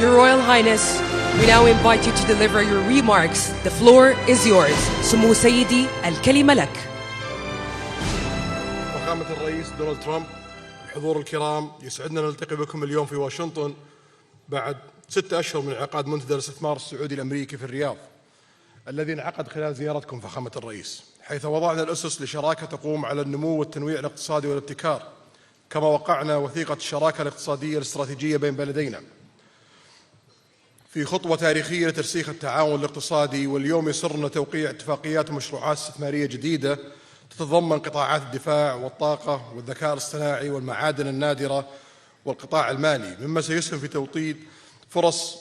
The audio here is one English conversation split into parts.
Your Royal Highness, we now invite you to deliver your remarks. The floor is yours. سمو سيدي الكلمة لك. فخامة الرئيس دونالد ترامب، الحضور الكرام، يسعدنا نلتقي بكم اليوم في واشنطن بعد 6 أشهر من انعقاد منتدى الاستثمار السعودي الأمريكي في الرياض، الذي انعقد خلال زيارتكم فخامة الرئيس، حيث وضعنا الأسس لشراكة تقوم على النمو والتنويع الاقتصادي والابتكار، كما وقعنا وثيقة الشراكة الاقتصادية الاستراتيجية بين بلدينا في خطوة تاريخية لترسيخ التعاون الاقتصادي. واليوم يسرنا توقيع اتفاقيات ومشروعات استثمارية جديدة تتضمن قطاعات الدفاع والطاقة والذكاء الاصطناعي والمعادن النادرة والقطاع المالي، مما سيسهم في توطيد فرص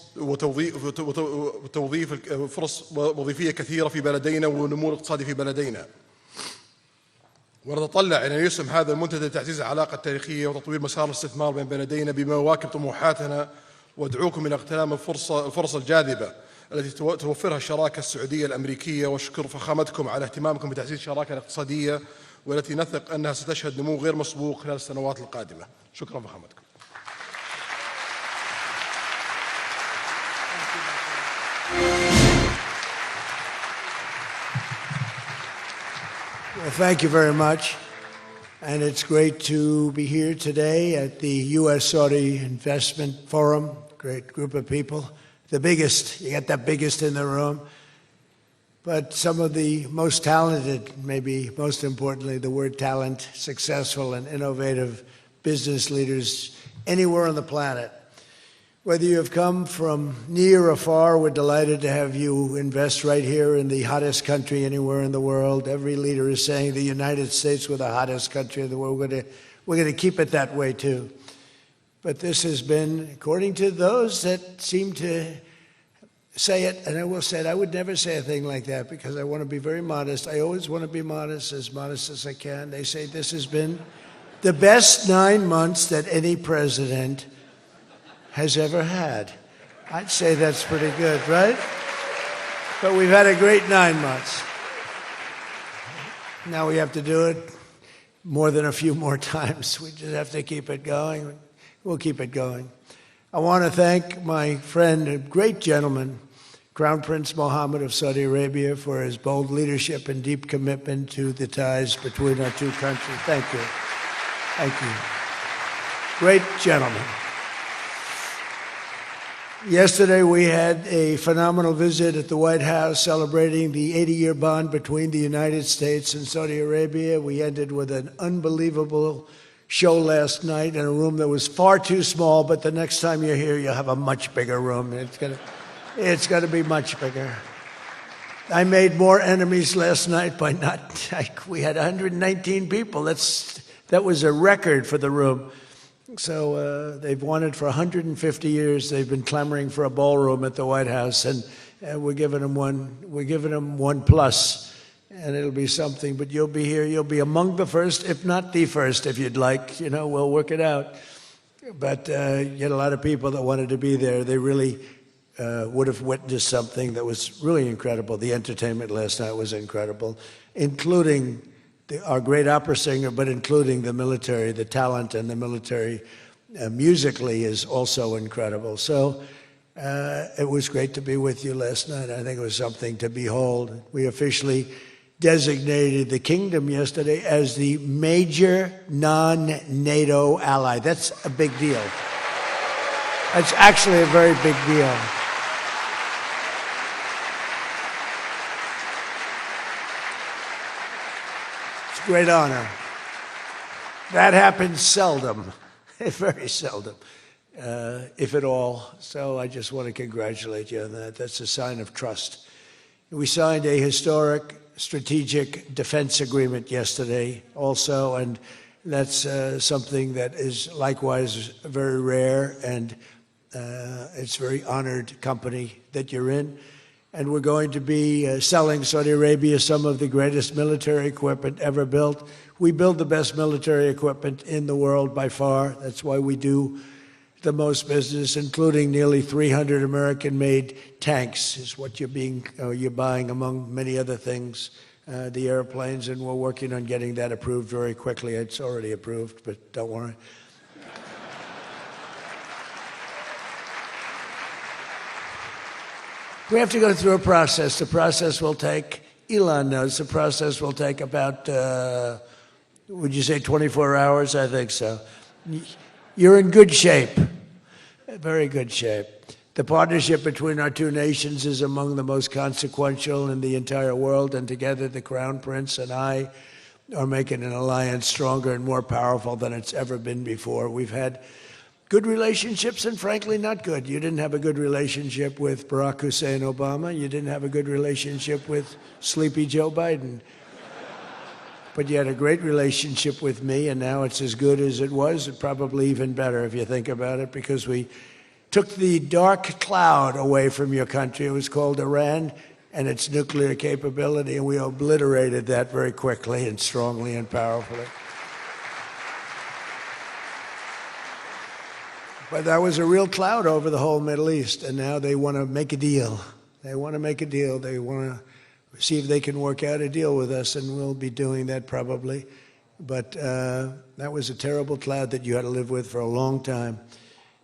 فرص وظيفية كثيرة في بلدينا والنمو الاقتصادي في بلدينا. ونتطلع أن يسهم هذا المنتدى لتعزيز العلاقة التاريخية وتطوير مسار الاستثمار بين بلدينا بما يواكب طموحاتنا، وادعوكم إلى اغتنام الفرص الجاذبة التي توفرها الشراكة السعودية الأمريكية. واشكر فخامتكم على اهتمامكم بتعزيز الشراكة الاقتصادية، والتي نثق أنها ستشهد نمو غير مسبوق خلال السنوات القادمة. شكرا فخامتكم. Well, thank you very much. And it's great to be here today at the U.S. Saudi Investment Forum. Great group of people. The biggest, you got the biggest in the room. But some of the most talented, maybe most importantly, the word talent, successful and innovative business leaders anywhere on the planet. Whether you have come from near or far, we're delighted to have you invest right here in the hottest country anywhere in the world. Every leader is saying the United States we're the hottest country in the world. We're going to keep it that way too. But this has been, according to those that seem to say it, and I will say it, I would never say a thing like that because I want to be very modest. I always want to be modest as I can. They say this has been the best 9 months that any president has ever had. I'd say that's pretty good, right? But we've had a great 9 months. Now we have to do it more than a few more times. We just have to keep it going. We'll keep it going. I want to thank my friend, a great gentleman, Crown Prince Mohammed of Saudi Arabia, for his bold leadership and deep commitment to the ties between our two countries. Thank you. Thank you. Great gentleman. Yesterday we had a phenomenal visit at the White House celebrating the 80-year bond between the United States and Saudi Arabia. We ended with an unbelievable show last night in a room that was far too small, but the next time you're here, you'll have a much bigger room. It's gonna be much bigger. I made more enemies last night by we had 119 people. That was a record for the room. So they've wanted for 150 years. They've been clamoring for a ballroom at the White House, and we're giving them one. We're giving them one plus, and it'll be something. But you'll be here. You'll be among the first, if not the first, if you'd like. You know, we'll work it out. But you had a lot of people that wanted to be there. They really would have witnessed something that was really incredible. The entertainment last night was incredible, including our great opera singer, but including the military. The talent and the military musically is also incredible. So it was great to be with you last night. I think it was something to behold. We officially designated the kingdom yesterday as the major non-NATO ally. That's a big deal. That's actually a very big deal. Great honor. That happens seldom, very seldom, if at all. So I just want to congratulate you on that. That's a sign of trust. We signed a historic strategic defense agreement yesterday also, and that's something that is likewise very rare, and it's a very honored company that you're in. And we're going to be selling Saudi Arabia some of the greatest military equipment ever built. We build the best military equipment in the world by far. That's why we do the most business, including nearly 300 American-made tanks is what you're buying, among many other things, the airplanes, and we're working on getting that approved very quickly. It's already approved, but don't worry. We have to go through a process. The process will take, Elon knows, the process will take about, would you say 24 hours? I think so. You're in good shape, very good shape. The partnership between our two nations is among the most consequential in the entire world, and together the Crown Prince and I are making an alliance stronger and more powerful than it's ever been before. We've had good relationships and frankly not good. You didn't have a good relationship with Barack Hussein Obama. You didn't have a good relationship with sleepy Joe Biden. But you had a great relationship with me, and now it's as good as it was, and probably even better if you think about it, because we took the dark cloud away from your country. It was called Iran and its nuclear capability, and we obliterated that very quickly and strongly and powerfully. But that was a real cloud over the whole Middle East, and now they want to make a deal. They want to make a deal. They want to see if they can work out a deal with us, and we'll be doing that probably. But that was a terrible cloud that you had to live with for a long time.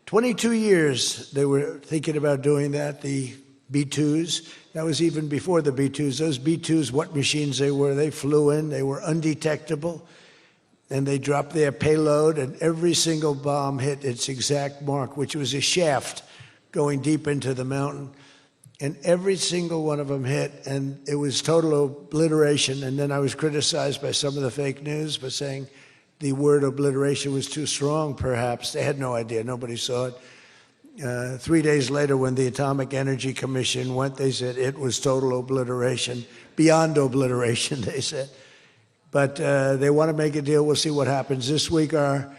22 years they were thinking about doing that, the B-2s. That was even before the B-2s. Those B-2s, what machines they were, they flew in, they were undetectable, and they dropped their payload, and every single bomb hit its exact mark, which was a shaft going deep into the mountain. And every single one of them hit, and it was total obliteration. And then I was criticized by some of the fake news for saying the word obliteration was too strong, perhaps. They had no idea. Nobody saw it. 3 days later, when the Atomic Energy Commission went, they said it was total obliteration, beyond obliteration, they said. But they want to make a deal. We'll see what happens. This week, our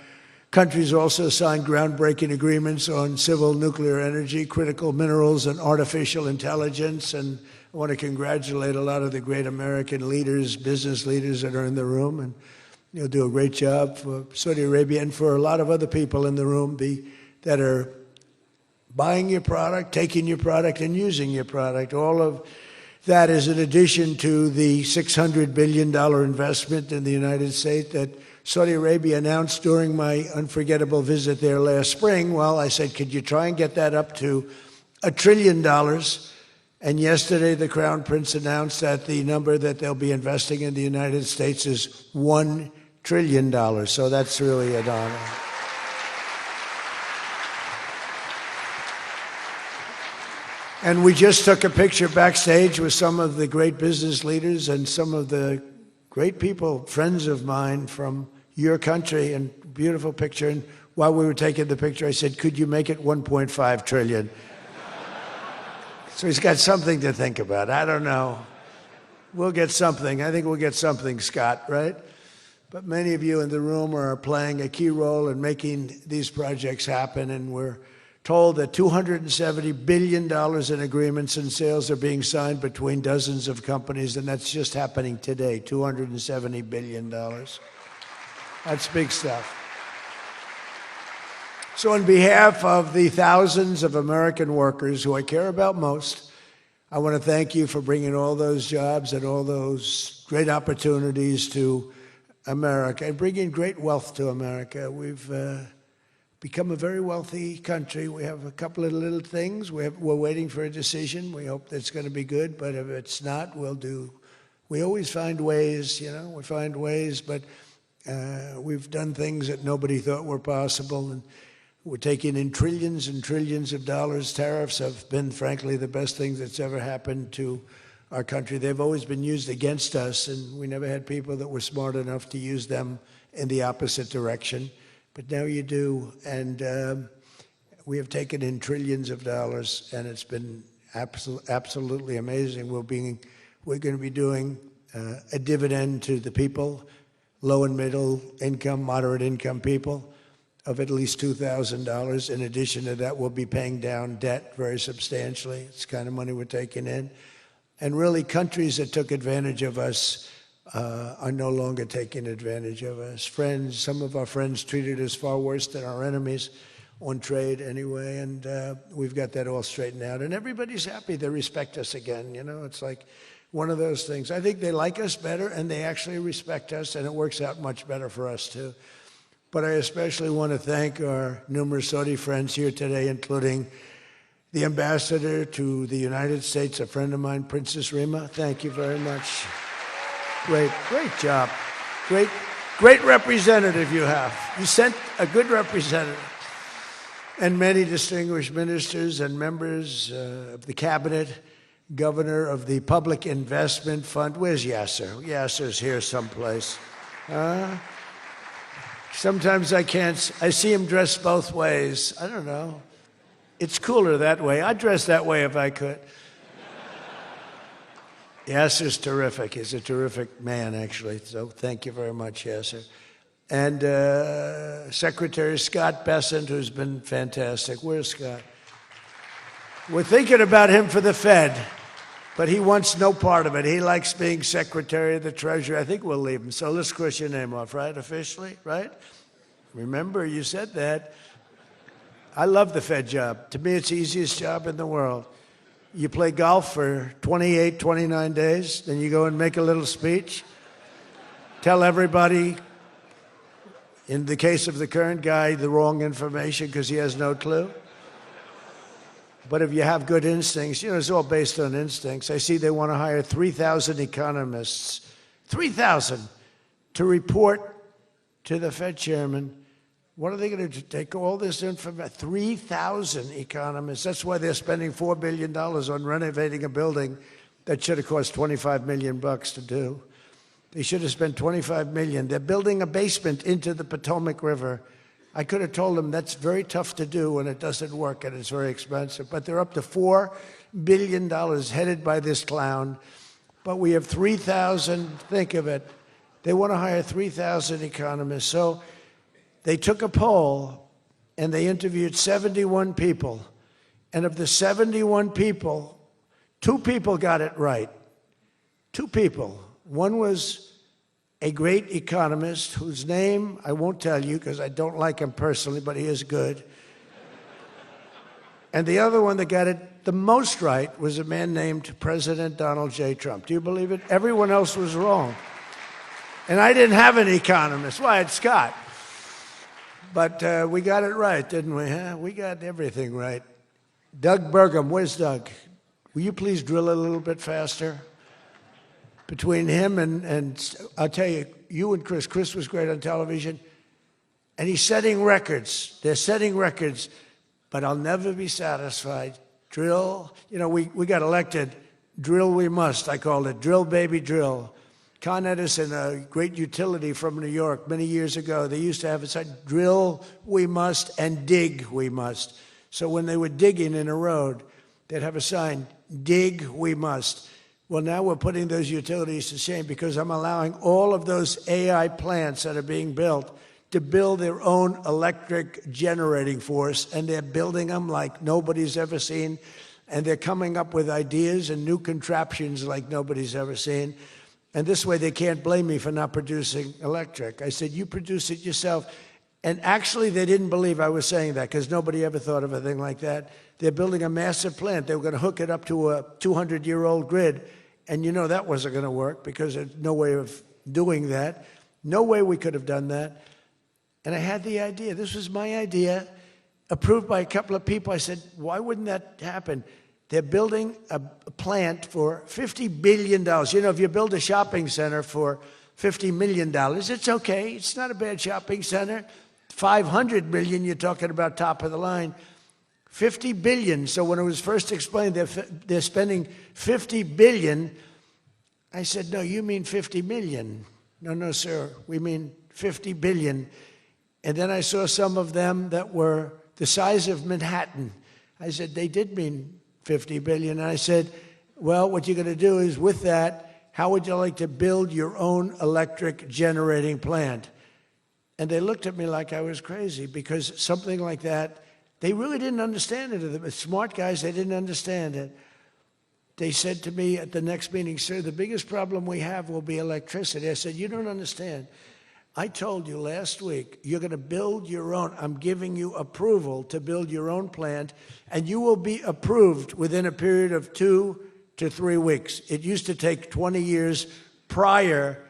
countries also signed groundbreaking agreements on civil nuclear energy, critical minerals, and artificial intelligence. And I want to congratulate a lot of the great American leaders, business leaders that are in the room. And you'll do a great job for Saudi Arabia and for a lot of other people in the room that are buying your product, taking your product, and using your product. All of that is in addition to the $600 billion investment in the United States that Saudi Arabia announced during my unforgettable visit there last spring. Well, I said, could you try and get that up to $1 trillion? And yesterday, the Crown Prince announced that the number that they'll be investing in the United States is $1 trillion. So that's really an honor. And we just took a picture backstage with some of the great business leaders and some of the great people, friends of mine from your country, and beautiful picture. And while we were taking the picture, I said, could you make it 1.5 trillion? So he's got something to think about. I don't know. We'll get something. I think we'll get something, Scott, right? But many of you in the room are playing a key role in making these projects happen, and we're told that $270 billion in agreements and sales are being signed between dozens of companies, and that's just happening today, $270 billion. That's big stuff. So on behalf of the thousands of American workers who I care about most, I want to thank you for bringing all those jobs and all those great opportunities to America and bringing great wealth to America. We've become a very wealthy country. We have a couple of little things. We're waiting for a decision. We hope that's going to be good, but if it's not, we always find ways, we find ways, but we've done things that nobody thought were possible, and we're taking in trillions and trillions of dollars. Tariffs have been, frankly, the best thing that's ever happened to our country. They've always been used against us, and we never had people that were smart enough to use them in the opposite direction. But now you do, and we have taken in trillions of dollars, and it's been absolutely amazing. We're going to be doing a dividend to the people, low and middle income, moderate income people, of at least $2,000. In addition to that, we'll be paying down debt very substantially. It's the kind of money we're taking in. And really, countries that took advantage of us are no longer taking advantage of us. Some of our friends treated us far worse than our enemies on trade anyway, and we've got that all straightened out. And everybody's happy. They respect us again. It's like one of those things. I think they like us better, and they actually respect us, and it works out much better for us, too. But I especially want to thank our numerous Saudi friends here today, including the ambassador to the United States, a friend of mine, Princess Rima. Thank you very much. Great job. Great representative you have. You sent a good representative. And many distinguished ministers and members of the cabinet, governor of the Public Investment Fund. Where's Yasser? Yasser's here someplace. Sometimes I see him dressed both ways. I don't know. It's cooler that way. I'd dress that way if I could. Yasser's terrific. He's a terrific man, actually. So thank you very much, Yasser. And Secretary Scott Bessent, who's been fantastic. Where's Scott? We're thinking about him for the Fed, but he wants no part of it. He likes being Secretary of the Treasury. I think we'll leave him. So let's cross your name off, right, officially, right? Remember, you said that. I love the Fed job. To me, it's the easiest job in the world. You play golf for 28, 29 days, then you go and make a little speech, tell everybody, in the case of the current guy, the wrong information because he has no clue. But if you have good instincts, it's all based on instincts. I see they want to hire 3,000 economists, 3,000, to report to the Fed chairman. What are they going to do? Take all this information? 3,000 economists. That's why they're spending $4 billion on renovating a building that should have cost $25 million to do. They should have spent $25 million. They're building a basement into the Potomac River. I could have told them that's very tough to do and it doesn't work and it's very expensive. But they're up to $4 billion headed by this clown. But we have 3,000, think of it. They want to hire 3,000 economists. So they took a poll and they interviewed 71 people. And of the 71 people, 2 people got it right. 2 people. One was a great economist whose name I won't tell you because I don't like him personally, but he is good. And the other one that got it the most right was a man named President Donald J. Trump. Do you believe it? Everyone else was wrong. And I didn't have an economist. Well, I had Scott. But we got it right, didn't we? Huh? We got everything right. Doug Burgum, where's Doug? Will you please drill a little bit faster? Between him and I'll tell you, you and Chris was great on television, and he's setting records. They're setting records, but I'll never be satisfied. Drill, we got elected. Drill we must, I called it. Drill, baby, drill. Con Edison, a great utility from New York many years ago, they used to have a sign, drill we must and dig we must. So when they were digging in a road, they'd have a sign, dig we must. Well, now we're putting those utilities to shame because I'm allowing all of those AI plants that are being built to build their own electric generating force, and they're building them like nobody's ever seen, and they're coming up with ideas and new contraptions like nobody's ever seen. And this way they can't blame me for not producing electric. I said, you produce it yourself. And actually they didn't believe I was saying that because nobody ever thought of a thing like that. They're building a massive plant. They were going to hook it up to a 200-year-old grid. And that wasn't going to work because there's no way of doing that. No way we could have done that. And I had the idea. This was my idea, approved by a couple of people. I said, why wouldn't that happen? They're building a plant for $50 billion. If you build a shopping center for $50 million, it's okay. It's not a bad shopping center. $500 million, you're talking about top of the line. $50 billion. So when it was first explained they're spending $50 billion, I said, no, you mean 50 million. No, sir, we mean 50 billion. And then I saw some of them that were the size of Manhattan. I said, they did mean 50 billion. And I said, well, what you're going to do is with that, how would you like to build your own electric generating plant? And they looked at me like I was crazy because something like that, they really didn't understand it. The smart guys, they didn't understand it. They said to me at the next meeting, sir, the biggest problem we have will be electricity. I said, you don't understand. I told you last week, you're going to build your own. I'm giving you approval to build your own plant, and you will be approved within a period of 2 to 3 weeks. It used to take 20 years prior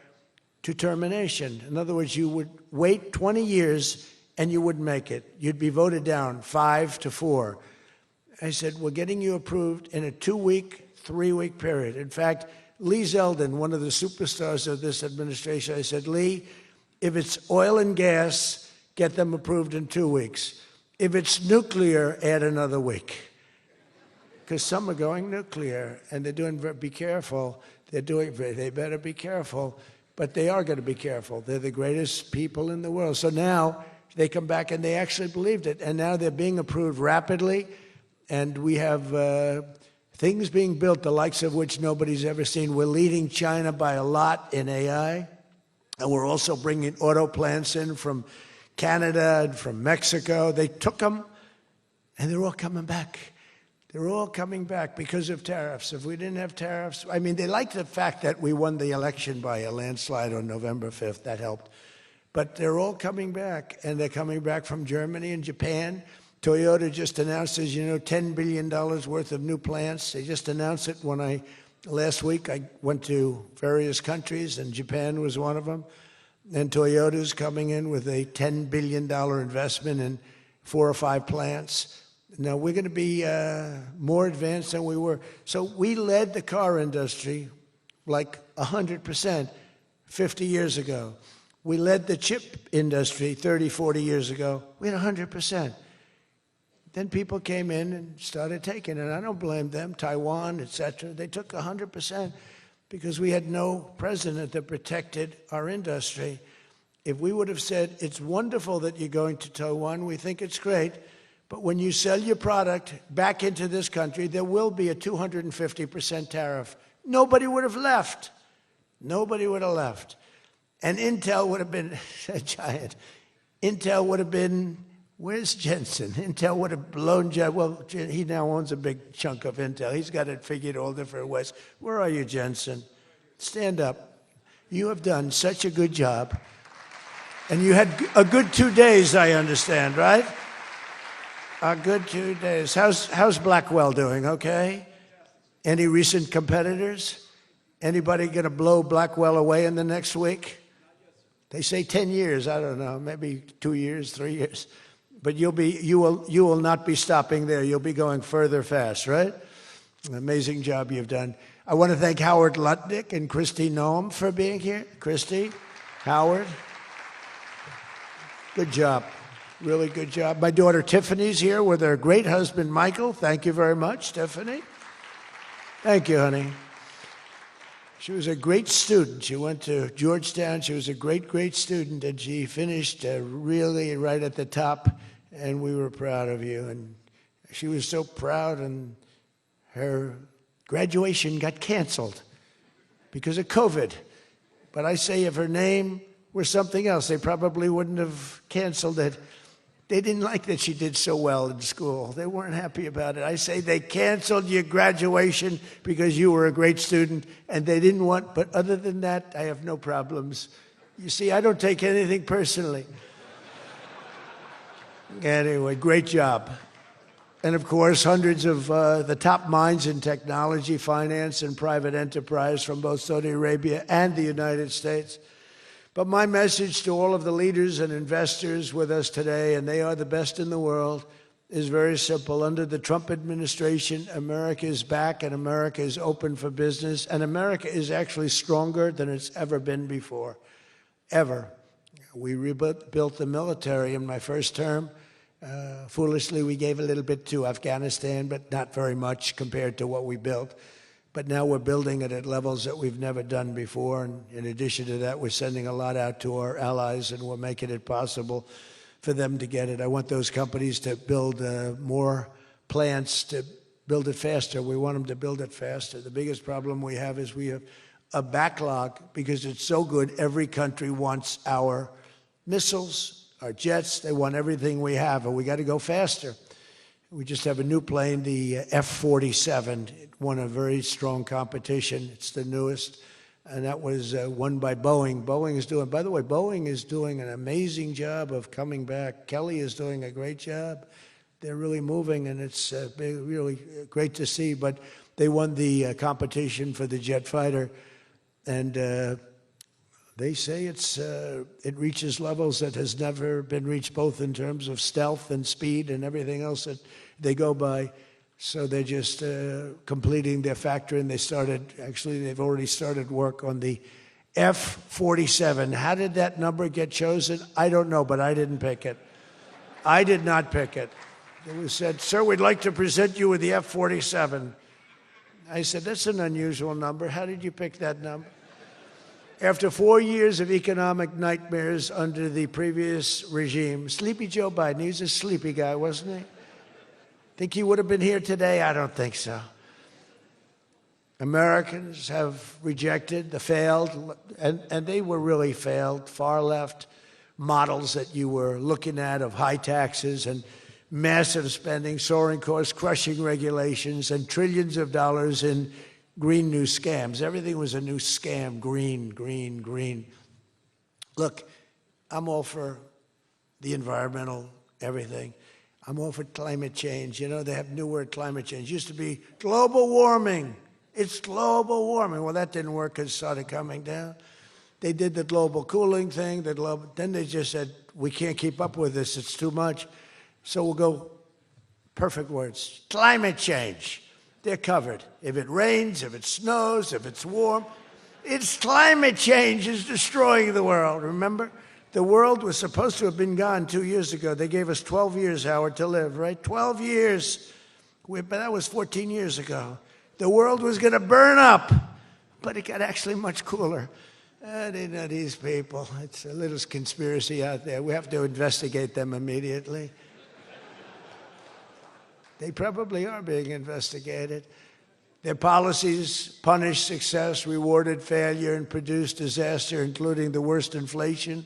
to termination. In other words, you would wait 20 years and you wouldn't make it. You'd be voted down 5 to 4. I said, we're getting you approved in a 2-week, 3-week period. In fact, Lee Zeldin, one of the superstars of this administration, I said, Lee, if it's oil and gas, get them approved in 2 weeks. If it's nuclear, add another week. Because some are going nuclear, and they're doing, be careful. They better be careful. But they are going to be careful. They're the greatest people in the world. So now they come back and they actually believed it. And now they're being approved rapidly. And we have things being built, the likes of which nobody's ever seen. We're leading China by a lot in AI. And we're also bringing auto plants in from Canada and from Mexico. They took them, and they're all coming back. They're all coming back because of tariffs. If we didn't have tariffs, I mean, they liked the fact that we won the election by a landslide on November 5th. That helped. But they're all coming back, and they're coming back from Germany and Japan. Toyota just announced, as you know, $10 billion worth of new plants. They just announced it last week. I went to various countries, and Japan was one of them. And Toyota's coming in with a $10 billion investment in 4 or 5 plants. Now, we're going to be more advanced than we were. So we led the car industry like 100% 50 years ago. We led the chip industry 30, 40 years ago. We had 100%. Then people came in and started taking it. I don't blame them, Taiwan, et cetera. They took 100% because we had no president that protected our industry. If we would have said, it's wonderful that you're going to Taiwan, we think it's great, but when you sell your product back into this country, there will be a 250% tariff. Nobody would have left. Nobody would have left. And Intel would have been a giant. Intel would have been, where's Jensen? Intel would have blown, well, he now owns a big chunk of Intel. He's got it figured all different ways. Where are you, Jensen? Stand up. You have done such a good job. And you had a good 2 days, I understand, right? A good 2 days. How's Blackwell doing, okay? Any recent competitors? Anybody going to blow Blackwell away in the next week? They say 10 years. I don't know, maybe 2 years, 3 years. But you will not be stopping there. You'll be going further fast, right? An amazing job you've done. I want to thank Howard Lutnick and Christy Noem for being here. Christy, Howard, good job. Really good job. My daughter Tiffany's here with her great husband, Michael. Thank you very much, Tiffany. Thank you, honey. She was a great student. She went to Georgetown. She was a great, great student, and she finished really right at the top, and we were proud of you. And she was so proud, and her graduation got canceled because of COVID. But I say if her name were something else, they probably wouldn't have canceled it. They didn't like that she did so well in school. They weren't happy about it. I say they canceled your graduation because you were a great student, and they didn't want, but other than that, I have no problems. You see, I don't take anything personally. Anyway, great job. And of course, hundreds of the top minds in technology, finance, and private enterprise from both Saudi Arabia and the United States. But my message to all of the leaders and investors with us today, and they are the best in the world, is very simple. Under the Trump administration, America is back and America is open for business. And America is actually stronger than it's ever been before, ever. We rebuilt the military in my first term. Foolishly, we gave a little bit to Afghanistan, but not very much compared to what we built. But now we're building it at levels that we've never done before. And in addition to that, we're sending a lot out to our allies, and we're making it possible for them to get it. I want those companies to build more plants, to build it faster. We want them to build it faster. The biggest problem we have is we have a backlog because it's so good. Every country wants our missiles, our jets. They want everything we have, and we got to go faster. We just have a new plane, the F-47. It won a very strong competition. It's the newest, and that was won by Boeing. By the way, Boeing is doing an amazing job of coming back. Kelly is doing a great job. They're really moving, and it's really great to see. But they won the competition for the jet fighter, and they say it reaches levels that has never been reached, both in terms of stealth and speed and everything else that they go by. So they're just completing their factory, and they've already started work on the F-47. How did that number get chosen? I don't know, but I didn't pick it. I did not pick it. It was said, "Sir, we'd like to present you with the F-47. I said, "That's an unusual number. How did you pick that number?" After 4 years of economic nightmares under the previous regime, Sleepy Joe Biden, he was a sleepy guy, wasn't he? Think he would have been here today? I don't think so. Americans have rejected the failed, and they were really failed, far left models that you were looking at of high taxes and massive spending, soaring costs, crushing regulations, and trillions of dollars in green new scams. Everything was a new scam, green, green, green. Look, I'm all for the environmental everything. I'm all for climate change. You know, they have new word, climate change. It used to be global warming. It's global warming. Well, that didn't work because it started coming down. They did the global cooling thing. Then they just said, we can't keep up with this. It's too much. So we'll go, perfect words, climate change. They're covered. If it rains, if it snows, if it's warm, it's climate change is destroying the world, remember? The world was supposed to have been gone 2 years ago. They gave us 12 years, Howard, to live, right? 12 years. But that was 14 years ago. The world was going to burn up, but it got actually much cooler. They know these people. It's a little conspiracy out there. We have to investigate them immediately. They probably are being investigated. Their policies punished success, rewarded failure, and produced disaster, including the worst inflation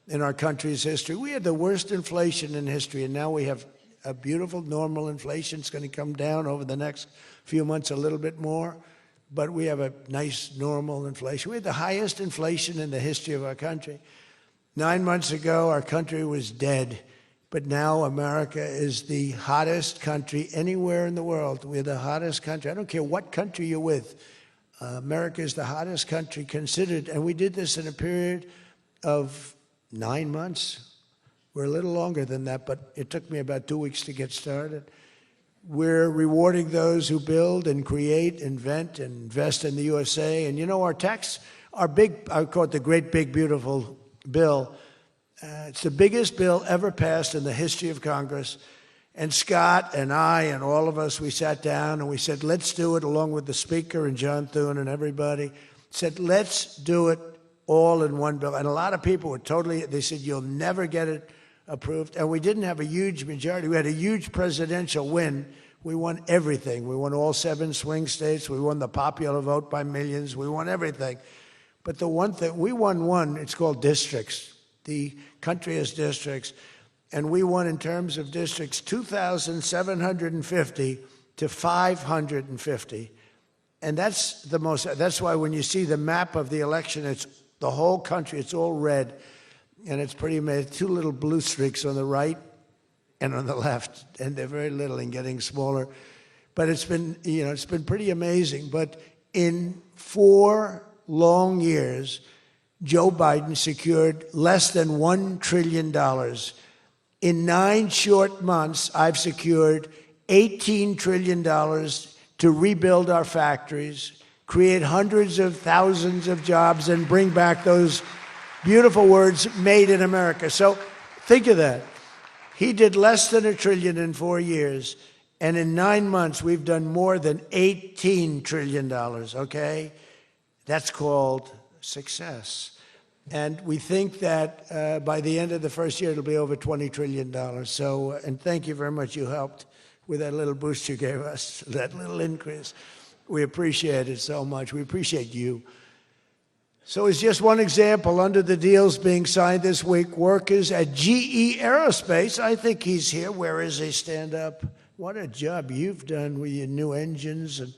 in our country's history. We had the worst inflation in history, and now we have a beautiful normal inflation. It's going to come down over the next few months a little bit more, but we have a nice normal inflation. We had the highest inflation in the history of our country. 9 months ago, our country was dead, but now America is the hottest country anywhere in the world. We're the hottest country. I don't care what country you're with. America is the hottest country considered, and we did this in a period of 9 months. We're a little longer than that, but it took me about 2 weeks to get started. We're rewarding those who build and create, invent, and invest in the USA. And you know, our big, I call it the great, big, beautiful bill. It's the biggest bill ever passed in the history of Congress. And Scott and I and all of us, we sat down and we said, let's do it, along with the Speaker and John Thune and everybody, said, let's do it all in one bill. And a lot of people were they said, you'll never get it approved. And we didn't have a huge majority. We had a huge presidential win. We won everything. We won all 7 swing states. We won the popular vote by millions. We won everything. But the one thing, we won one, it's called districts. The country has districts. And we won in terms of districts 2,750 to 550. And that's why when you see the map of the election, it's the whole country, it's all red. And it's pretty amazing. 2 little blue streaks on the right and on the left. And they're very little and getting smaller. But it's been pretty amazing. But in 4 long years, Joe Biden secured less than $1 trillion. In 9 short months, I've secured $18 trillion to rebuild our factories, create hundreds of thousands of jobs, and bring back those beautiful words, made in America. So think of that. He did less than $1 trillion in 4 years. And in 9 months, we've done more than $18 trillion, okay? That's called success. And we think that by the end of the first year, it'll be over $20 trillion. So, and thank you very much. You helped with that little boost you gave us, that little increase. We appreciate it so much. We appreciate you. So it's just one example. Under the deals being signed this week, workers at GE Aerospace, I think he's here. Where is he? Stand up. What a job you've done with your new engines. And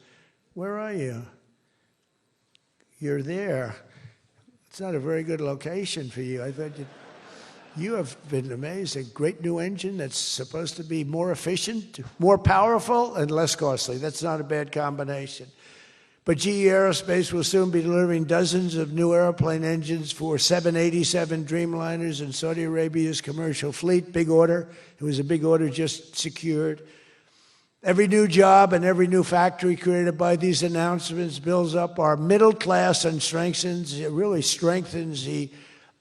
where are you? You're there. It's not a very good location for you. I thought you have been amazing. Great new engine that's supposed to be more efficient, more powerful, and less costly. That's not a bad combination. But GE Aerospace will soon be delivering dozens of new airplane engines for 787 Dreamliners in Saudi Arabia's commercial fleet. Big order. It was a big order just secured. Every new job and every new factory created by these announcements builds up our middle class and really strengthens the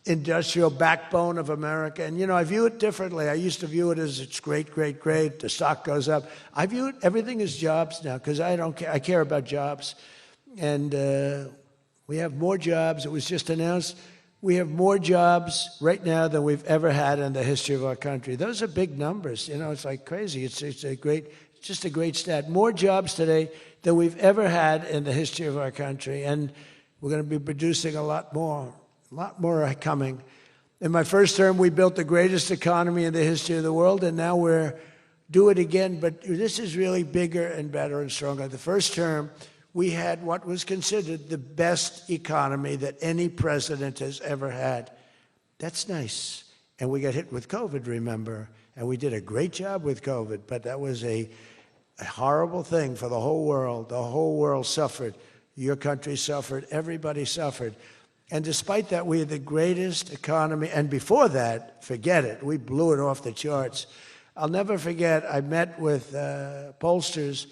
industrial backbone of America. And, I view it differently. I used to view it as it's great, great, great. The stock goes up. I view everything as jobs now because I don't care. I care about jobs. And we have more jobs. It was just announced. We have more jobs right now than we've ever had in the history of our country. Those are big numbers. It's like crazy. It's just a great stat. More jobs today than we've ever had in the history of our country. And we're going to be producing a lot more are coming. In my first term, we built the greatest economy in the history of the world, and now we're do it again. But this is really bigger and better and stronger. The first term, we had what was considered the best economy that any president has ever had. That's nice. And we got hit with COVID, remember? And we did a great job with COVID, but that was a horrible thing for the whole world. The whole world suffered. Your country suffered. Everybody suffered. And despite that, we had the greatest economy. And before that, forget it. We blew it off the charts. I'll never forget, I met with pollsters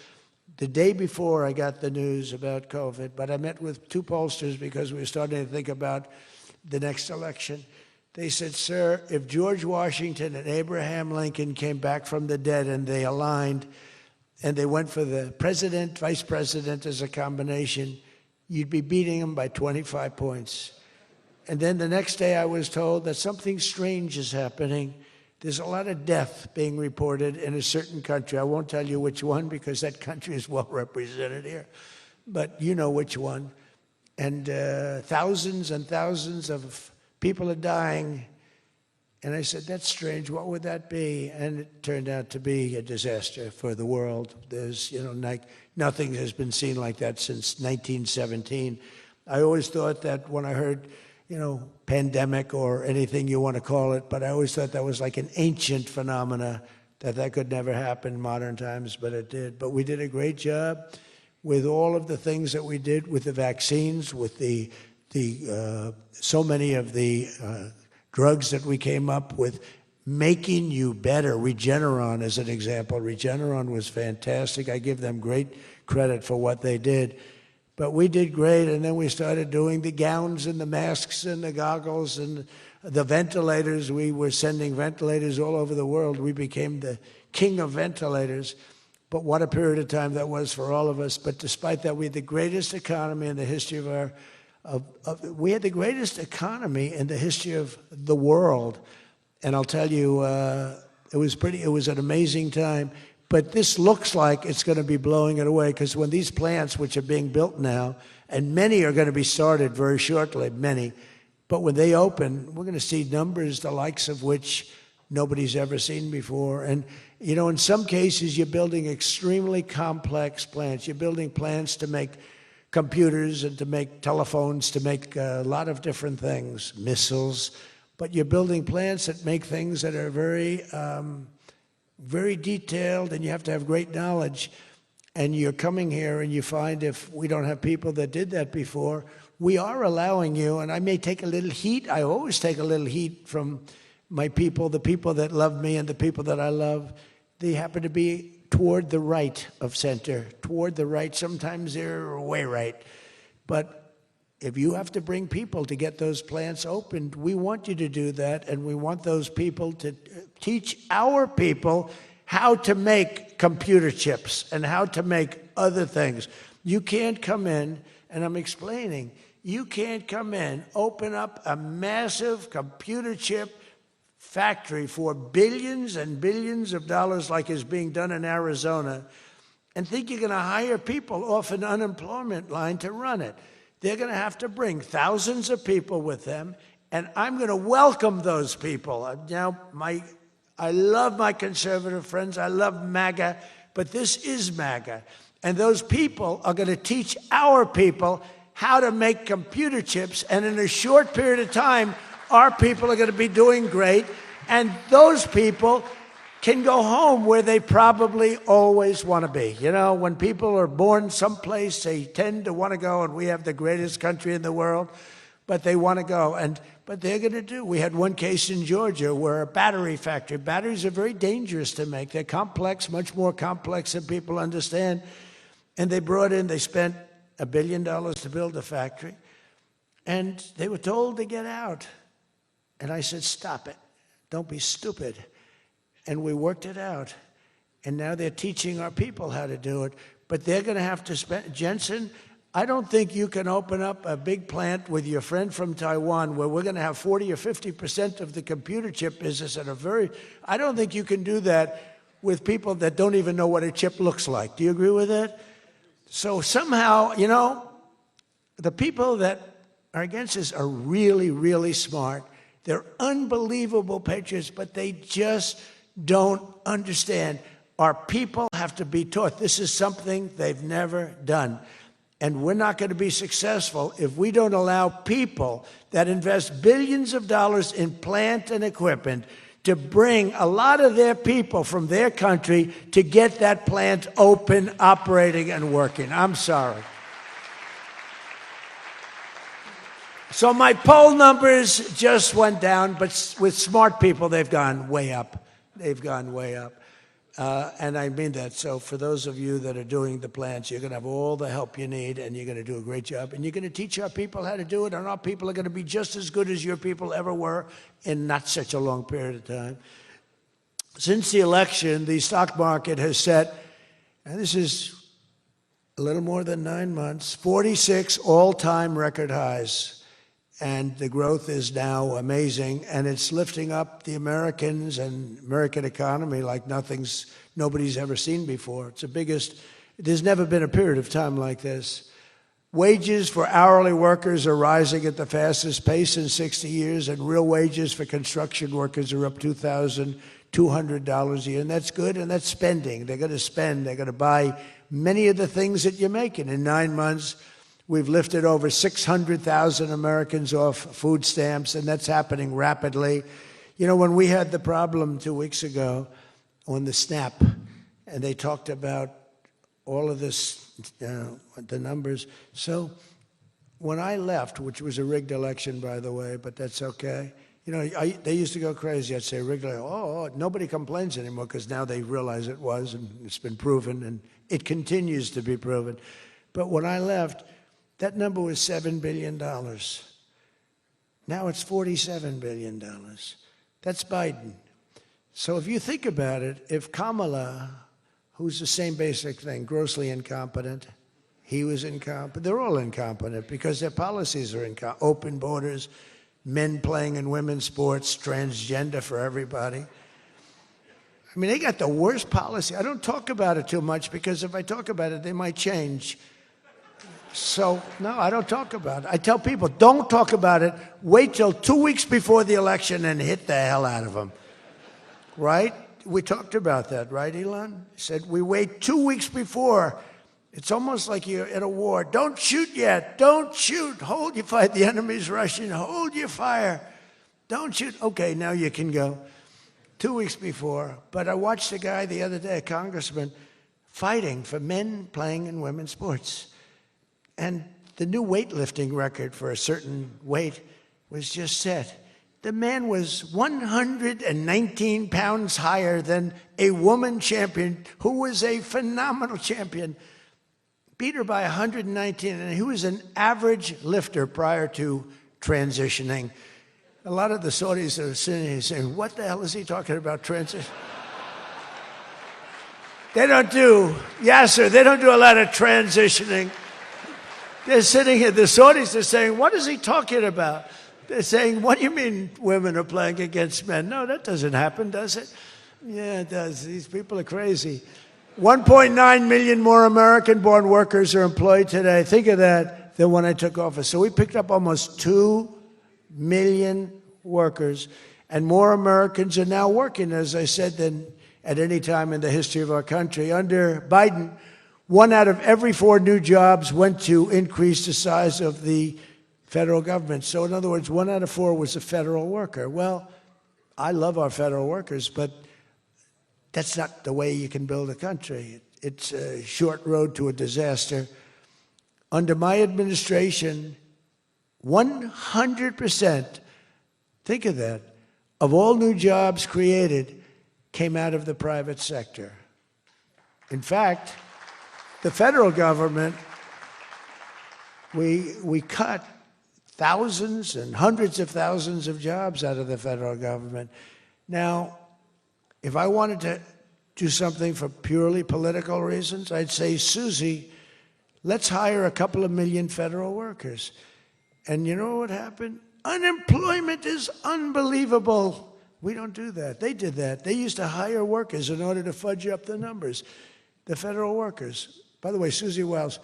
the day before I got the news about COVID. But I met with two pollsters because we were starting to think about the next election. They said, sir, if George Washington and Abraham Lincoln came back from the dead and they aligned and they went for the president, vice president as a combination, you'd be beating them by 25 points. And then the next day I was told that something strange is happening. There's a lot of death being reported in a certain country. I won't tell you which one because that country is well represented here. But you know which one. And thousands and thousands of people are dying. And I said, that's strange. What would that be? And it turned out to be a disaster for the world. There's, nothing has been seen like that since 1917. I always thought that when I heard, pandemic or anything you want to call it, but I always thought that was like an ancient phenomena, that could never happen in modern times, but it did. But we did a great job with all of the things that we did with the vaccines, with so many of the drugs that we came up with, making you better. Regeneron is an example. Regeneron was fantastic. I give them great credit for what they did. But we did great, and then we started doing the gowns and the masks and the goggles and the ventilators. We were sending ventilators all over the world. We became the king of ventilators. But what a period of time that was for all of us. But despite that, we had the greatest economy in the history of we had the greatest economy in the history of the world. And I'll tell you, it was an amazing time. But this looks like it's going to be blowing it away, because when these plants, which are being built now, and many are going to be started very shortly, many, but when they open, we're going to see numbers the likes of which nobody's ever seen before. And, in some cases, you're building extremely complex plants. You're building plants to make computers and to make telephones, to make a lot of different things, missiles. But you're building plants that make things that are very, very detailed, and you have to have great knowledge. And you're coming here and you find, if we don't have people that did that before, we are allowing you, and I may take a little heat. I always take a little heat from my people, the people that love me and the people that I love. They happen to be toward the right of center, toward the right. Sometimes they're way right. But if you have to bring people to get those plants opened, we want you to do that, and we want those people to teach our people how to make computer chips and how to make other things. You can't come in, and I'm explaining, you can't come in, open up a massive computer chip factory for billions and billions of dollars like is being done in Arizona, and think you're going to hire people off an unemployment line to run it. They're going to have to bring thousands of people with them, and I'm going to welcome those people. Now, I love my conservative friends. I love MAGA, but this is MAGA. And those people are going to teach our people how to make computer chips, and in a short period of time, our people are going to be doing great, and those people can go home where they probably always want to be. When people are born someplace, they tend to want to go, and we have the greatest country in the world. but they want to go. But they're going to do. We had one case in Georgia where a battery factory. Batteries are very dangerous to make. They're complex, much more complex than people understand. And they spent $1 billion to build a factory. And they were told to get out. And I said, stop it. Don't be stupid. And we worked it out. And now they're teaching our people how to do it. But they're going to have to spend, Jensen, I don't think you can open up a big plant with your friend from Taiwan where we're going to have 40 or 50% of the computer chip business at I don't think you can do that with people that don't even know what a chip looks like. Do you agree with that? So somehow, the people that are against this are really, really smart. They're unbelievable patriots, but they just don't understand. Our people have to be taught. This is something they've never done. And we're not going to be successful if we don't allow people that invest billions of dollars in plant and equipment to bring a lot of their people from their country to get that plant open, operating, and working. I'm sorry. So my poll numbers just went down, but with smart people, they've gone way up. They've gone way up. And I mean that. So for those of you that are doing the plants, you're going to have all the help you need, and you're going to do a great job. And you're going to teach our people how to do it, and our people are going to be just as good as your people ever were in not such a long period of time. Since the election, the stock market has set, and this is a little more than 9 months, 46 all-time record highs. And the growth is now amazing, and it's lifting up the Americans and American economy like nobody's ever seen before. It's the biggest. There's never been a period of time like this. Wages for hourly workers are rising at the fastest pace in 60 years, and real wages for construction workers are up $2,200 a year, and that's good, and that's spending. They're going to spend. They're going to buy many of the things that you're making. In 9 months, we've lifted over 600,000 Americans off food stamps, and that's happening rapidly. When we had the problem 2 weeks ago on the SNAP, and they talked about all of this, the numbers. So when I left, which was a rigged election, by the way, but that's okay. They used to go crazy. I'd say rigged, nobody complains anymore because now they realize it was, and it's been proven, and it continues to be proven. But when I left, that number was $7 billion. Now it's $47 billion. That's Biden. So if you think about it, if Kamala, who's the same basic thing, grossly incompetent, he was incompetent, they're all incompetent because their policies are incompetent. Open borders, men playing in women's sports, transgender for everybody. I mean, they got the worst policy. I don't talk about it too much because if I talk about it, they might change. So, no, I don't talk about it. I tell people, don't talk about it. Wait till 2 weeks before the election and hit the hell out of them. Right? We talked about that, right, Elon? He said, we wait 2 weeks before. It's almost like you're in a war. Don't shoot yet. Don't shoot. Hold your fire. The enemy's rushing. Hold your fire. Don't shoot. Okay, now you can go. 2 weeks before. But I watched a guy the other day, a congressman, fighting for men playing in women's sports. And the new weightlifting record for a certain weight was just set. The man was 119 pounds higher than a woman champion who was a phenomenal champion. Beat her by 119, and he was an average lifter prior to transitioning. A lot of the Saudis are sitting here saying, what the hell is he talking about transition? They don't do a lot of transitioning. They're sitting here, the Saudis are saying, what is he talking about? They're saying, what do you mean women are playing against men? No, that doesn't happen, does it? Yeah, it does. These people are crazy. 1.9 million more American-born workers are employed today. Think of that, than when I took office. So we picked up almost 2 million workers, and more Americans are now working, as I said, than at any time in the history of our country. Under Biden, 1 out of every 4 new jobs went to increase the size of the federal government. So in other words, 1 out of 4 was a federal worker. Well, I love our federal workers, but that's not the way you can build a country. It's a short road to a disaster. Under my administration, 100%, think of that, of all new jobs created came out of the private sector. In fact, the federal government, we cut thousands and hundreds of thousands of jobs out of the federal government. Now, if I wanted to do something for purely political reasons, I'd say, Susie, let's hire a couple of million federal workers. And you know what happened? Unemployment is unbelievable. We don't do that. They did that. They used to hire workers in order to fudge up the numbers. The federal workers. By the way, Susie Wiles,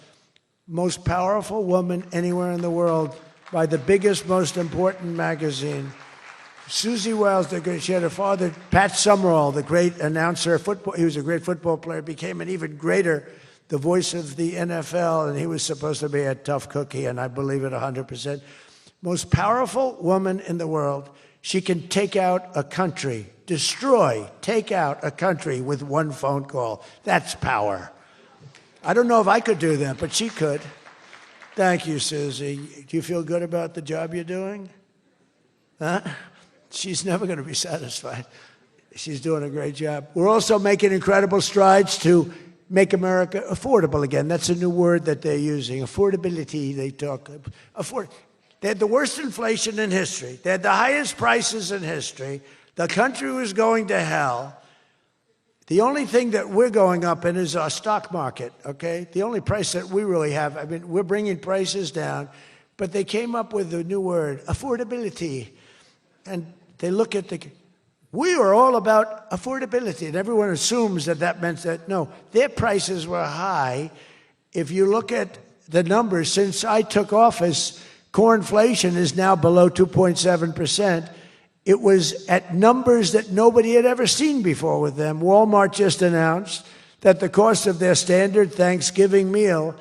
most powerful woman anywhere in the world by the biggest, most important magazine. Susie Wiles, she had a father, Pat Summerall, the great announcer, football. He was a great football player, became an even greater, the voice of the NFL, and he was supposed to be a tough cookie, and I believe it 100%. Most powerful woman in the world. She can take out a country, take out a country with one phone call. That's power. I don't know if I could do that, but she could. Thank you, Susie. Do you feel good about the job you're doing? Huh? She's never going to be satisfied. She's doing a great job. We're also making incredible strides to make America affordable again. That's a new word that they're using. Affordability, they talk. They had the worst inflation in history. They had the highest prices in history. The country was going to hell. The only thing that we're going up in is our stock market, okay? The only price that we really have, I mean, we're bringing prices down, but they came up with a new word, affordability. And they look at we were all about affordability, and everyone assumes that that meant that, no, their prices were high. If you look at the numbers, since I took office, core inflation is now below 2.7%. It was at numbers that nobody had ever seen before with them. Walmart just announced that the cost of their standard Thanksgiving meal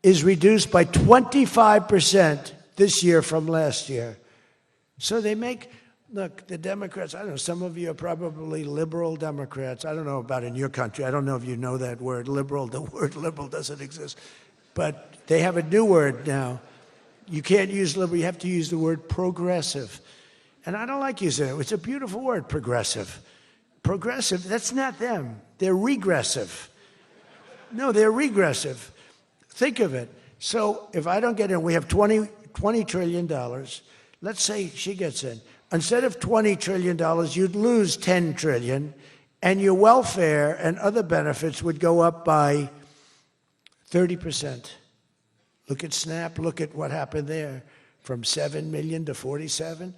is reduced by 25% this year from last year. So they make, look, the Democrats, I don't know, some of you are probably liberal Democrats. I don't know about in your country. I don't know if you know that word, liberal. The word liberal doesn't exist. But they have a new word now. You can't use liberal, you have to use the word progressive. And I don't like using it. It's a beautiful word, progressive. Progressive, that's not them. They're regressive. No, they're regressive. Think of it. So if I don't get in, we have $20 trillion. Let's say she gets in. Instead of $20 trillion, you'd lose $10 trillion, and your welfare and other benefits would go up by 30%. Look at SNAP. Look at what happened there. From 7 million to 47.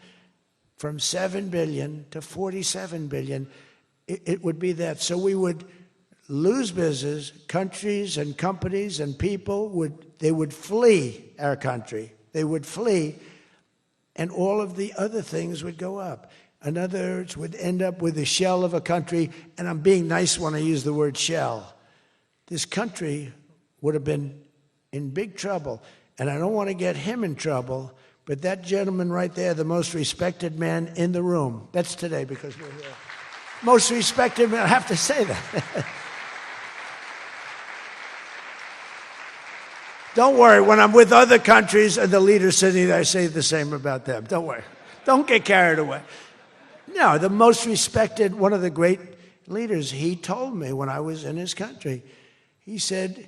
From 7 billion to 47 billion. It would be that. So we would lose business. Countries and companies and people would flee our country. They would flee, and all of the other things would go up. In other words, would end up with a shell of a country, and I'm being nice when I use the word shell. This country would have been in big trouble, and I don't want to get him in trouble, but that gentleman right there, the most respected man in the room, that's today because we're here. Most respected man, I have to say that. Don't worry, when I'm with other countries and the leaders sitting there, I say the same about them. Don't worry. Don't get carried away. No, the most respected, one of the great leaders, he told me when I was in his country, he said,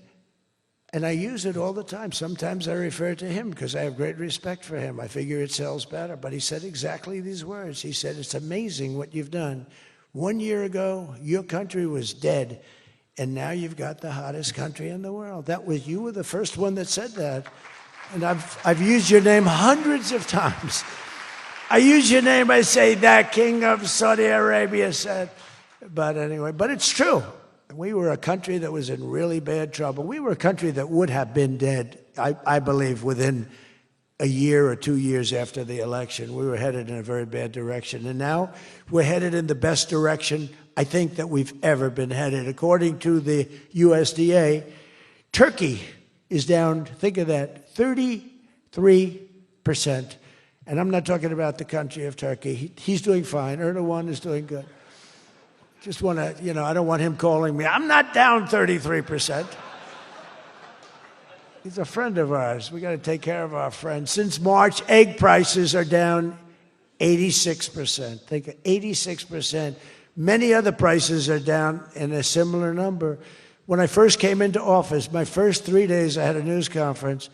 and I use it all the time. Sometimes I refer to him because I have great respect for him. I figure it sells better. But he said exactly these words. He said, it's amazing what you've done. 1 year ago, your country was dead, and now you've got the hottest country in the world. You were the first one that said that. And I've used your name hundreds of times. I use your name, I say, that king of Saudi Arabia said. But anyway, but it's true. We were a country that was in really bad trouble. We were a country that would have been dead, I believe, within a year or 2 years after the election. We were headed in a very bad direction. And now we're headed in the best direction, I think, that we've ever been headed. According to the USDA, Turkey is down, think of that, 33%. And I'm not talking about the country of Turkey. He's doing fine. Erdogan is doing good. Just want to, I don't want him calling me. I'm not down 33%. He's a friend of ours. We got to take care of our friends. Since March, egg prices are down 86%. Think of 86%. Many other prices are down in a similar number. When I first came into office, my first 3 days, I had a news conference,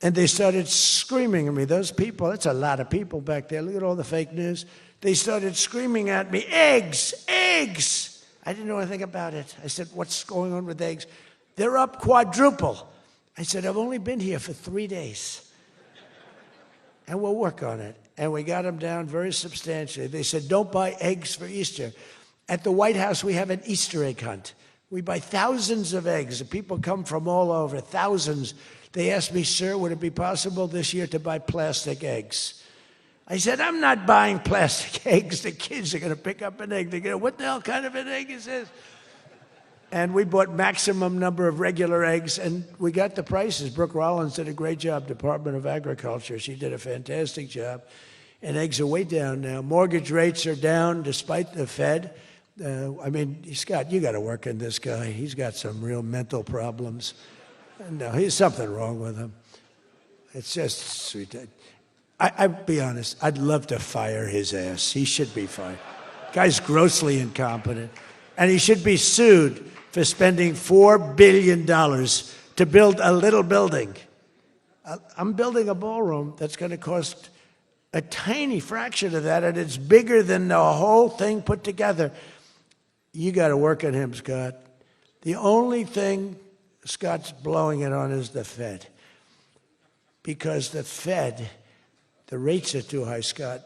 and they started screaming at me. Those people, that's a lot of people back there. Look at all the fake news. They started screaming at me, eggs, eggs. I didn't know anything about it. I said, what's going on with eggs? They're up quadruple. I said, I've only been here for 3 days. And we'll work on it. And we got them down very substantially. They said, don't buy eggs for Easter. At the White House, we have an Easter egg hunt. We buy thousands of eggs. People come from all over, thousands. They asked me, sir, would it be possible this year to buy plastic eggs? I said, I'm not buying plastic eggs. The kids are going to pick up an egg. They're going to, what the hell kind of an egg is this? And we bought maximum number of regular eggs, and we got the prices. Brooke Rollins did a great job, Department of Agriculture. She did a fantastic job. And eggs are way down now. Mortgage rates are down despite the Fed. Scott, you got to work on this guy. He's got some real mental problems. No, there's something wrong with him. It's just sweet. I'll be honest, I'd love to fire his ass. He should be fired. Guy's grossly incompetent. And he should be sued for spending $4 billion to build a little building. I'm building a ballroom that's going to cost a tiny fraction of that, and it's bigger than the whole thing put together. You got to work on him, Scott. The only thing Scott's blowing it on is the Fed. Because the Fed, the rates are too high, Scott.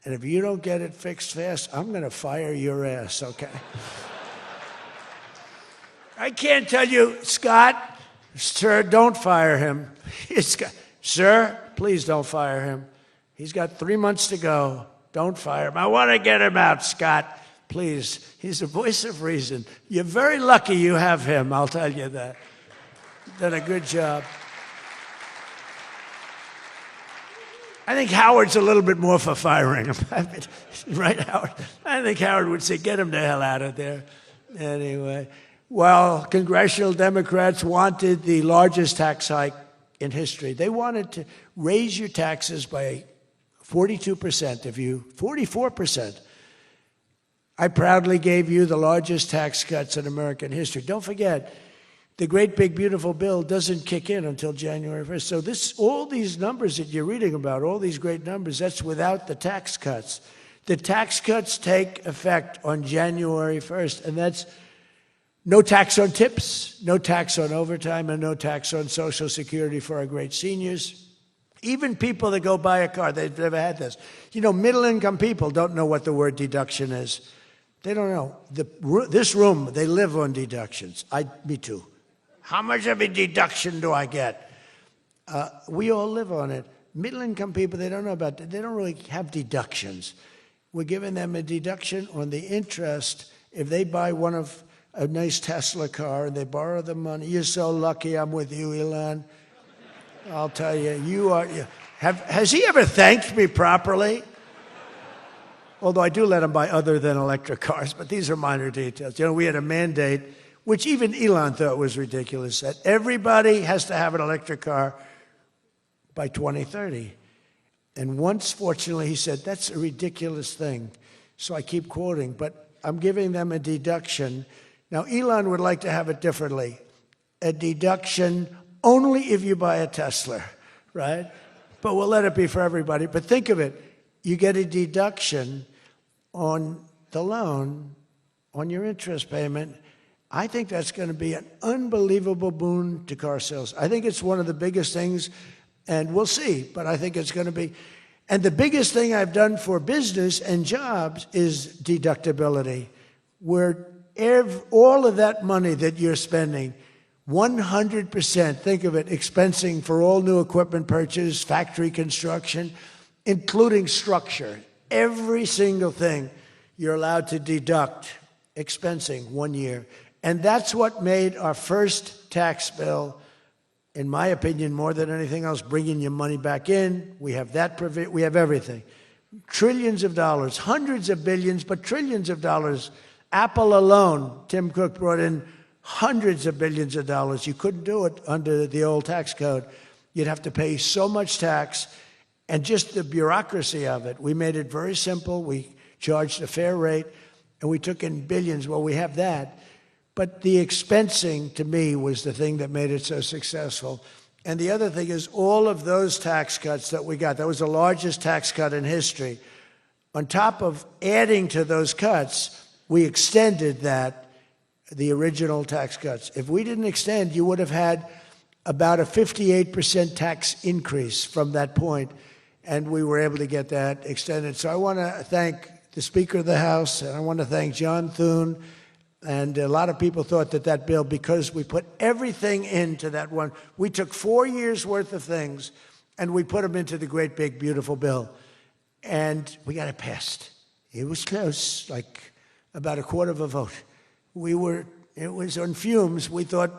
And if you don't get it fixed fast, I'm going to fire your ass, okay? I can't tell you, Scott, sir, don't fire him. Sir, please don't fire him. He's got 3 months to go. Don't fire him. I want to get him out, Scott. Please. He's the voice of reason. You're very lucky you have him, I'll tell you that. Done a good job. I think Howard's a little bit more for firing him. Right, Howard? I think Howard would say, get him the hell out of there. Anyway, well, congressional Democrats wanted the largest tax hike in history. They wanted to raise your taxes by 42%, 44%. I proudly gave you the largest tax cuts in American history. Don't forget, the great big beautiful bill doesn't kick in until January 1st. So all these numbers that you're reading about, all these great numbers, that's without the tax cuts. The tax cuts take effect on January 1st, and that's no tax on tips, no tax on overtime, and no tax on Social Security for our great seniors. Even people that go buy a car, they've never had this. You know, middle-income people don't know what the word deduction is. They don't know. This room, they live on deductions. Me too. How much of a deduction do I get? We all live on it. Middle-income people, they don't know about that. They don't really have deductions. We're giving them a deduction on the interest if they buy a nice Tesla car and they borrow the money. You're so lucky I'm with you, Elon. I'll tell you, has he ever thanked me properly? Although I do let him buy other than electric cars, but these are minor details. You know, we had a mandate, which even Elon thought was ridiculous, that everybody has to have an electric car by 2030. And once, fortunately, he said, that's a ridiculous thing. So I keep quoting, but I'm giving them a deduction. Now, Elon would like to have it differently. A deduction only if you buy a Tesla, right? But we'll let it be for everybody. But think of it. You get a deduction on the loan, on your interest payment. I think that's going to be an unbelievable boon to car sales. I think it's one of the biggest things, and we'll see, but I think it's going to be. And the biggest thing I've done for business and jobs is deductibility, where all of that money that you're spending, 100%, think of it, expensing for all new equipment purchase, factory construction, including structure. Every single thing you're allowed to deduct, expensing 1 year. And that's what made our first tax bill, in my opinion, more than anything else, bringing your money back in. We have that, we have everything. Trillions of dollars, hundreds of billions, but trillions of dollars. Apple alone, Tim Cook brought in hundreds of billions of dollars. You couldn't do it under the old tax code. You'd have to pay so much tax, and just the bureaucracy of it. We made it very simple. We charged a fair rate, and we took in billions. Well, we have that. But the expensing, to me, was the thing that made it so successful. And the other thing is all of those tax cuts that we got, that was the largest tax cut in history. On top of adding to those cuts, we extended the original tax cuts. If we didn't extend, you would have had about a 58% tax increase from that point, and we were able to get that extended. So I want to thank the Speaker of the House, and I want to thank John Thune. And a lot of people thought that bill, because we put everything into that one, we took 4 years' worth of things, and we put them into the great, big, beautiful bill. And we got it passed. It was close, like about a quarter of a vote. It was on fumes. We thought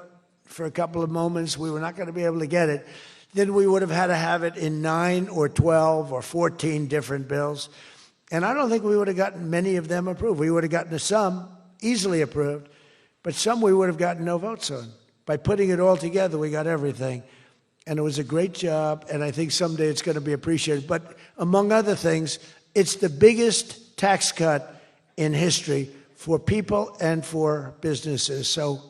for a couple of moments we were not going to be able to get it. Then we would have had to have it in 9 or 12 or 14 different bills. And I don't think we would have gotten many of them approved. We would have gotten some easily approved, but some we would have gotten no votes on. By putting it all together, we got everything. And it was a great job, and I think someday it's going to be appreciated. But among other things, it's the biggest tax cut in history for people and for businesses. So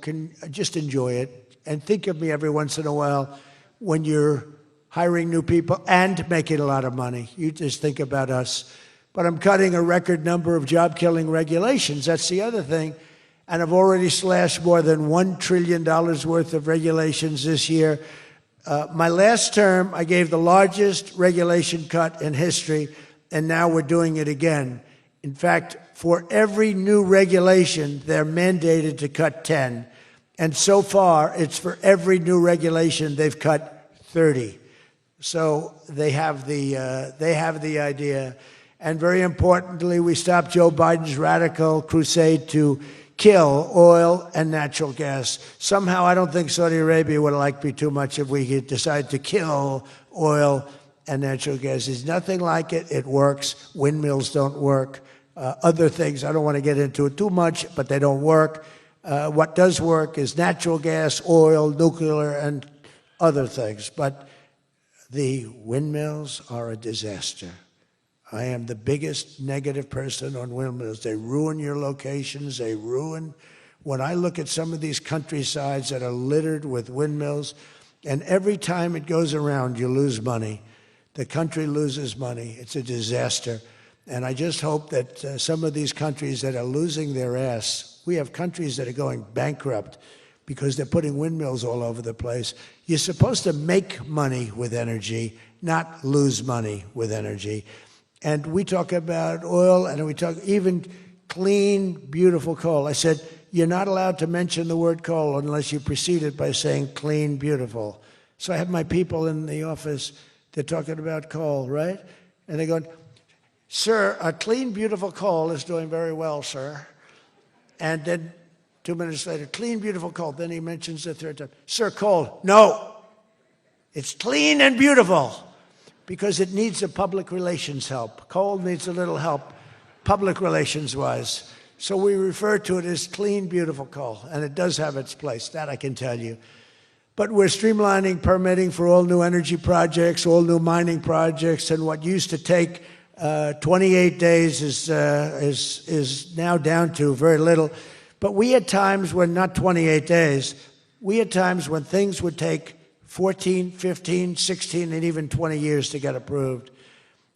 just enjoy it, and think of me every once in a while when you're hiring new people and making a lot of money. You just think about us. But I'm cutting a record number of job-killing regulations. That's the other thing. And I've already slashed more than $1 trillion worth of regulations this year. My last term, I gave the largest regulation cut in history, and now we're doing it again. In fact, for every new regulation, they're mandated to cut 10. And so far, it's for every new regulation, they've cut 30. So they have the idea. And very importantly, we stopped Joe Biden's radical crusade to kill oil and natural gas. Somehow, I don't think Saudi Arabia would like me too much if we could decide to kill oil and natural gas. There's nothing like it. It works. Windmills don't work. Other things, I don't want to get into it too much, but they don't work. What does work is natural gas, oil, nuclear, and other things. But the windmills are a disaster. I am the biggest negative person on windmills. They ruin your locations. They ruin. When I look at some of these countrysides that are littered with windmills, and every time it goes around, you lose money. The country loses money. It's a disaster. And I just hope that some of these countries that are losing their ass, we have countries that are going bankrupt because they're putting windmills all over the place. You're supposed to make money with energy, not lose money with energy. And we talk about oil, and we talk even clean, beautiful coal. I said, you're not allowed to mention the word coal unless you precede it by saying clean, beautiful. So I have my people in the office, they're talking about coal, right? And they're going, sir, a clean, beautiful coal is doing very well, sir. And then 2 minutes later, clean, beautiful coal. Then he mentions the third time, sir, coal. No, it's clean and beautiful. Because it needs a public relations help. Coal needs a little help, public relations-wise. So we refer to it as clean, beautiful coal, and it does have its place, that I can tell you. But we're streamlining permitting for all new energy projects, all new mining projects, and what used to take 28 days is now down to very little. But we had times when, not 28 days, we had times when things would take 14, 15, 16, and even 20 years to get approved.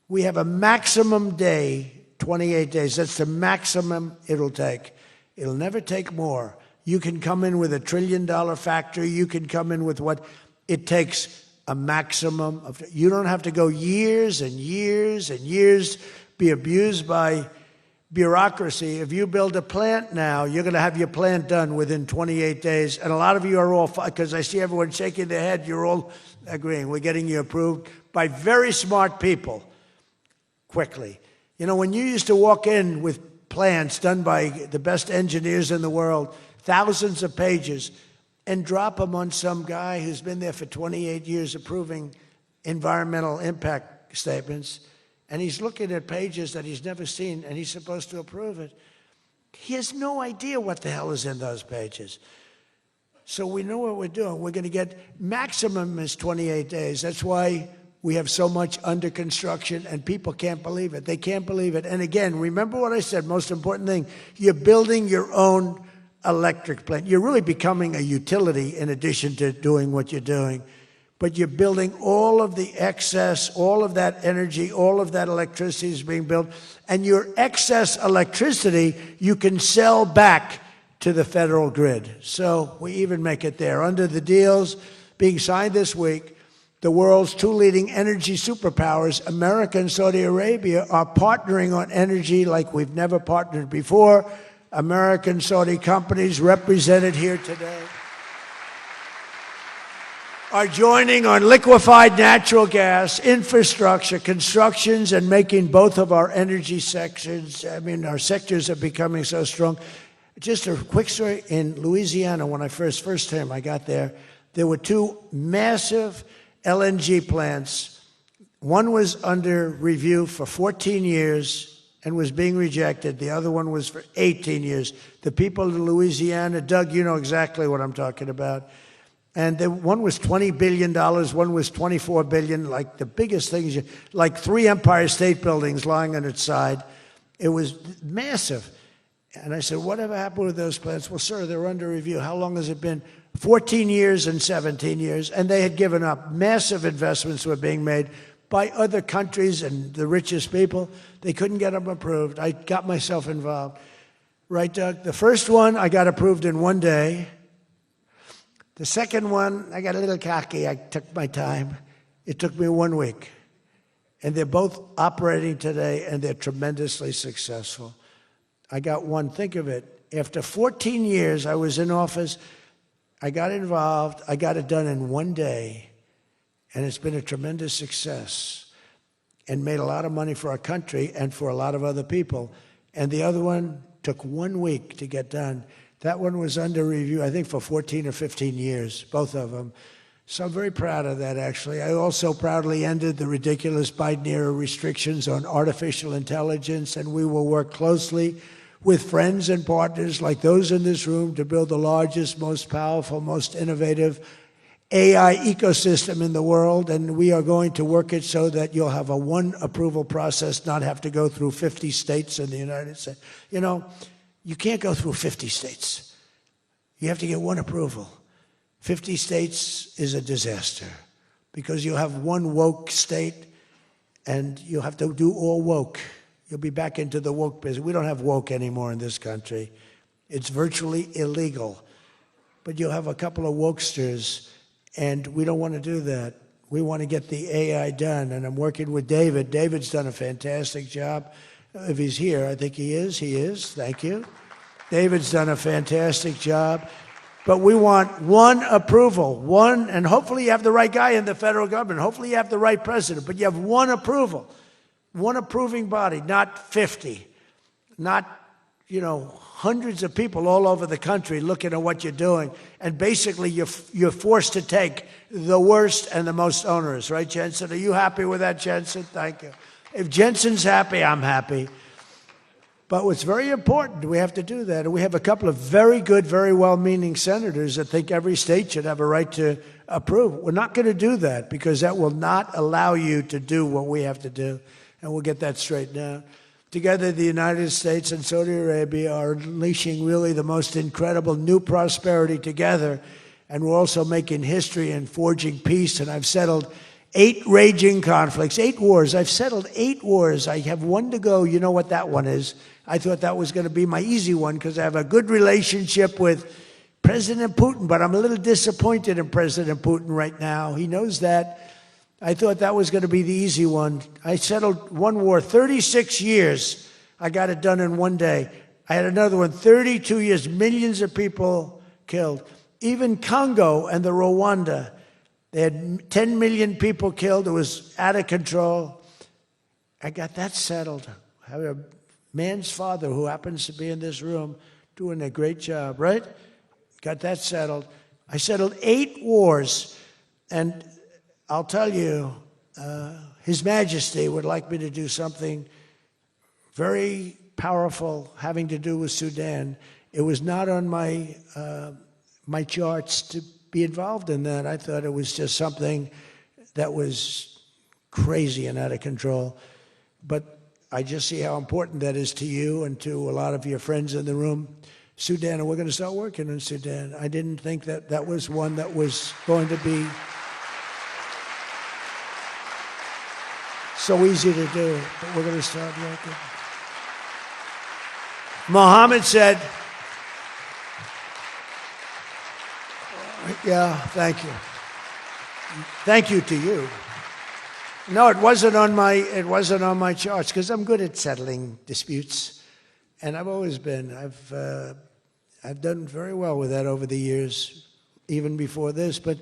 We have a maximum day, 28 days. That's the maximum it'll take. It'll never take more. You can come in with $1 trillion factory. You can come in with what it takes, a maximum of. You don't have to go years and years and years, be abused by bureaucracy. If you build a plant now, you're going to have your plant done within 28 days. And a lot of you are all, because I see everyone shaking their head, you're all agreeing. We're getting you approved by very smart people quickly. You know, when you used to walk in with plans done by the best engineers in the world, thousands of pages, and drop them on some guy who's been there for 28 years approving environmental impact statements, and he's looking at pages that he's never seen, and he's supposed to approve it. He has no idea what the hell is in those pages. So we know what we're doing. We're going to get maximum is 28 days. That's why we have so much under construction, and people can't believe it. They can't believe it. And again, remember what I said, most important thing, you're building your own electric plant. You're really becoming a utility in addition to doing what you're doing. But you're building all of the excess, all of that energy, all of that electricity is being built. And your excess electricity, you can sell back to the federal grid. So we even make it there. Under the deals being signed this week, the world's two leading energy superpowers, America and Saudi Arabia, are partnering on energy like we've never partnered before. American Saudi companies represented here today are joining on liquefied natural gas, infrastructure, constructions, and making both of our energy sections. I mean, our sectors are becoming so strong. Just a quick story. In Louisiana, when I first time I got there were two massive LNG plants. One was under review for 14 years and was being rejected. The other one was for 18 years. The people of Louisiana, Doug, you know exactly what I'm talking about. And one was $20 billion, one was $24 billion, like the biggest things, like 3 Empire State Buildings lying on its side. It was massive. And I said, whatever happened with those plants? Well, sir, they're under review. How long has it been? 14 years and 17 years. And they had given up. Massive investments were being made by other countries and the richest people. They couldn't get them approved. I got myself involved. Right, Doug? The first one, I got approved in 1 day. The second one, I got a little cocky. I took my time. It took me 1 week. And they're both operating today, and they're tremendously successful. I got one, think of it. After 14 years, I was in office. I got involved. I got it done in 1 day. And it's been a tremendous success and made a lot of money for our country and for a lot of other people. And the other one took 1 week to get done. That one was under review, I think, for 14 or 15 years, both of them. So I'm very proud of that, actually. I also proudly ended the ridiculous Biden-era restrictions on artificial intelligence, and we will work closely with friends and partners like those in this room to build the largest, most powerful, most innovative AI ecosystem in the world, and we are going to work it so that you'll have a one approval process, not have to go through 50 states in the United States. You know, you can't go through 50 states. You have to get one approval. 50 states is a disaster because you'll have one woke state and you'll have to do all woke. You'll be back into the woke business. We don't have woke anymore in this country. It's virtually illegal. But you'll have a couple of wokesters, and we don't want to do that. We want to get the AI done, and I'm working with David. David's done a fantastic job. If he's here, I think he is. He is. Thank you. David's done a fantastic job. But we want one approval, one, and hopefully you have the right guy in the federal government. Hopefully you have the right president, but you have one approval, one approving body, not 50, not, hundreds of people all over the country looking at what you're doing. And basically you're forced to take the worst and the most onerous, right, Jensen? Are you happy with that, Jensen? Thank you. If Jensen's happy, I'm happy. But what's very important, we have to do that. And we have a couple of very good, very well-meaning senators that think every state should have a right to approve. We're not going to do that because that will not allow you to do what we have to do. And we'll get that straightened out. Together, the United States and Saudi Arabia are unleashing really the most incredible new prosperity together. And we're also making history and forging peace. And I've settled 8 raging conflicts, 8 wars. I've settled 8 wars. I have 1 to go. You know what that one is. I thought that was going to be my easy one because I have a good relationship with President Putin, but I'm a little disappointed in President Putin right now. He knows that. I thought that was going to be the easy one. I settled 1 war, 36 years. I got it done in 1 day. I had another one, 32 years, millions of people killed. Even Congo and the Rwanda, they had 10 million people killed. It was out of control. I got that settled. I have a man's father who happens to be in this room doing a great job, right? Got that settled. I settled 8 wars. And I'll tell you, His Majesty would like me to do something very powerful having to do with Sudan. It was not on my my charts to be involved in that. I thought it was just something that was crazy and out of control. But I just see how important that is to you and to a lot of your friends in the room. Sudan, and we're going to start working in Sudan. I didn't think that that was one that was going to be so easy to do, but we're going to start working. Mohammed said, yeah, thank you. Thank you to you. No, it wasn't on my charts because I'm good at settling disputes, and I've always been. I've done very well with that over the years, even before this. But